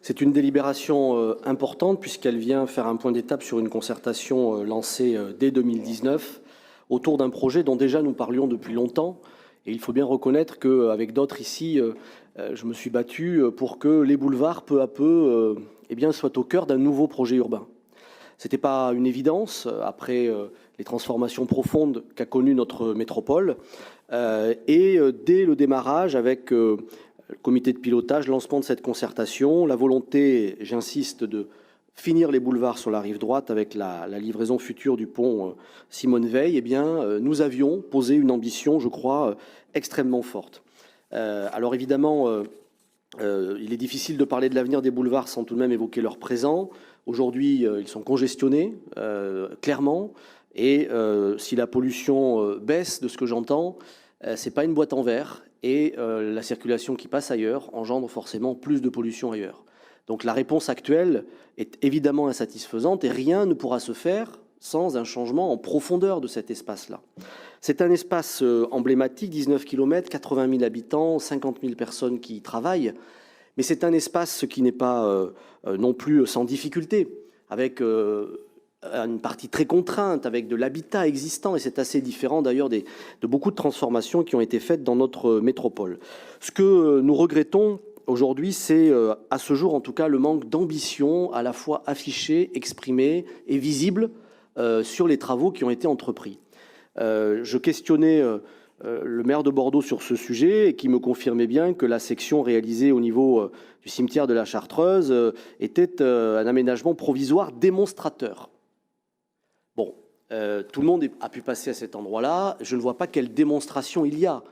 C'est une délibération importante puisqu'elle vient faire un point d'étape sur une concertation lancée dès 2019 autour d'un projet dont déjà nous parlions depuis longtemps. Et il faut bien reconnaître qu'avec d'autres ici, je me suis battu pour que les boulevards, peu à peu, soient au cœur d'un nouveau projet urbain. Ce n'était pas une évidence après les transformations profondes qu'a connues notre métropole. Dès le démarrage, avec le comité de pilotage, lancement de cette concertation, la volonté, j'insiste, de finir les boulevards sur la rive droite avec la livraison future du pont Simone Veil, nous avions posé une ambition, je crois, extrêmement forte. Alors évidemment, il est difficile de parler de l'avenir des boulevards sans tout de même évoquer leur présent. Aujourd'hui, ils sont congestionnés, clairement, et si la pollution baisse, de ce que j'entends, c'est pas une boîte en verre, et la circulation qui passe ailleurs engendre forcément plus de pollution ailleurs. Donc la réponse actuelle est évidemment insatisfaisante et rien ne pourra se faire sans un changement en profondeur de cet espace-là. C'est un espace emblématique, 19 km, 80 000 habitants, 50 000 personnes qui y travaillent, mais c'est un espace qui n'est pas non plus sans difficulté, avec une partie très contrainte, avec de l'habitat existant, et c'est assez différent d'ailleurs de beaucoup de transformations qui ont été faites dans notre métropole. Ce que nous regrettons aujourd'hui, c'est, à ce jour en tout cas, le manque d'ambition à la fois affichée, exprimée et visible sur les travaux qui ont été entrepris. Je questionnais le maire de Bordeaux sur ce sujet et qui me confirmait bien que la section réalisée au niveau du cimetière de la Chartreuse était un aménagement provisoire démonstrateur. Bon, tout le monde a pu passer à cet endroit-là. Je ne vois pas quelle démonstration il y a.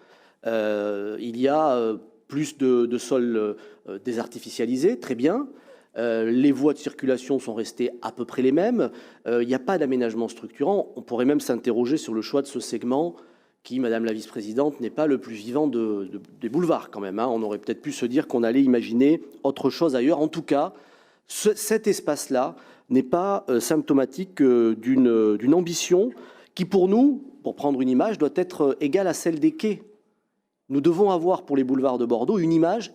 Il y a plus de sols désartificialisés, très bien. Les voies de circulation sont restées à peu près les mêmes. Il n'y a pas d'aménagement structurant. On pourrait même s'interroger sur le choix de ce segment qui, Madame la Vice-Présidente, n'est pas le plus vivant des boulevards quand même. On aurait peut-être pu se dire qu'on allait imaginer autre chose ailleurs. En tout cas, cet espace-là n'est pas symptomatique d'une ambition qui, pour nous, pour prendre une image, doit être égale à celle des quais. Nous devons avoir pour les boulevards de Bordeaux une image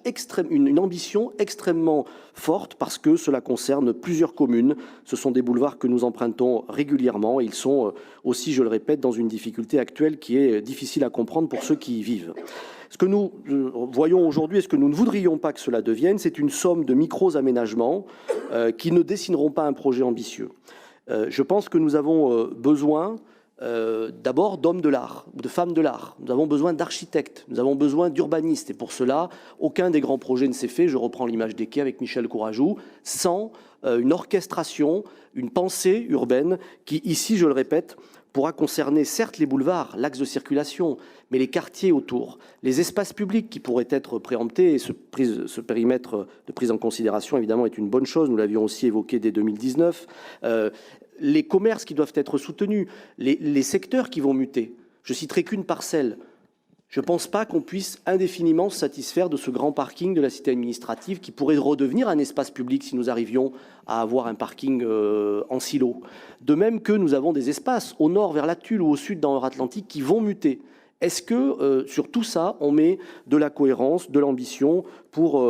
une ambition extrêmement forte parce que cela concerne plusieurs communes. Ce sont des boulevards que nous empruntons régulièrement. Ils sont aussi, je le répète, dans une difficulté actuelle qui est difficile à comprendre pour ceux qui y vivent. Ce que nous voyons aujourd'hui et ce que nous ne voudrions pas que cela devienne, c'est une somme de micros-aménagements qui ne dessineront pas un projet ambitieux. Je pense que nous avons besoin d'abord d'hommes de l'art, de femmes de l'art. Nous avons besoin d'architectes, nous avons besoin d'urbanistes. Et pour cela, aucun des grands projets ne s'est fait, je reprends l'image des quais avec Michel Courajou, sans une orchestration, une pensée urbaine qui, ici, je le répète, pourra concerner certes les boulevards, l'axe de circulation, mais les quartiers autour, les espaces publics qui pourraient être préemptés. Et ce périmètre de prise en considération, évidemment, est une bonne chose. Nous l'avions aussi évoqué dès 2019. Les commerces qui doivent être soutenus, les secteurs qui vont muter. Je citerai qu'une parcelle. Je ne pense pas qu'on puisse indéfiniment se satisfaire de ce grand parking de la cité administrative qui pourrait redevenir un espace public si nous arrivions à avoir un parking en silo. De même que nous avons des espaces au nord vers la Tulle ou au sud dans l'Atlantique qui vont muter. Est-ce que sur tout ça, on met de la cohérence, de l'ambition pour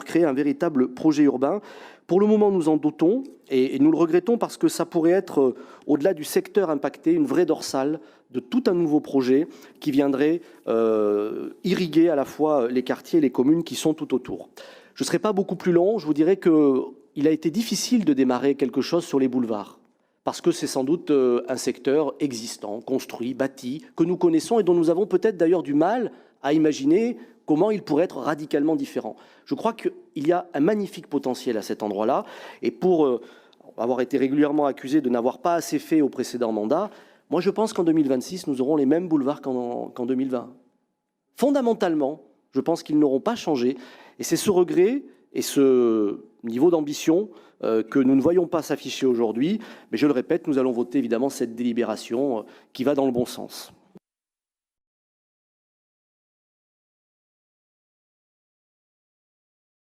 créer un véritable projet urbain ? Pour le moment, nous en doutons et nous le regrettons parce que ça pourrait être, au-delà du secteur impacté, une vraie dorsale de tout un nouveau projet qui viendrait irriguer à la fois les quartiers et les communes qui sont tout autour. Je ne serai pas beaucoup plus long, je vous dirais qu'il a été difficile de démarrer quelque chose sur les boulevards. Parce que c'est sans doute un secteur existant, construit, bâti, que nous connaissons et dont nous avons peut-être d'ailleurs du mal à imaginer comment il pourrait être radicalement différent. Je crois qu'il y a un magnifique potentiel à cet endroit-là. Et pour avoir été régulièrement accusé de n'avoir pas assez fait au précédent mandat, moi je pense qu'en 2026, nous aurons les mêmes boulevards qu'en 2020. Fondamentalement, je pense qu'ils n'auront pas changé. Et c'est ce regret et ce niveau d'ambition que nous ne voyons pas s'afficher aujourd'hui. Mais je le répète, nous allons voter évidemment cette délibération qui va dans le bon sens.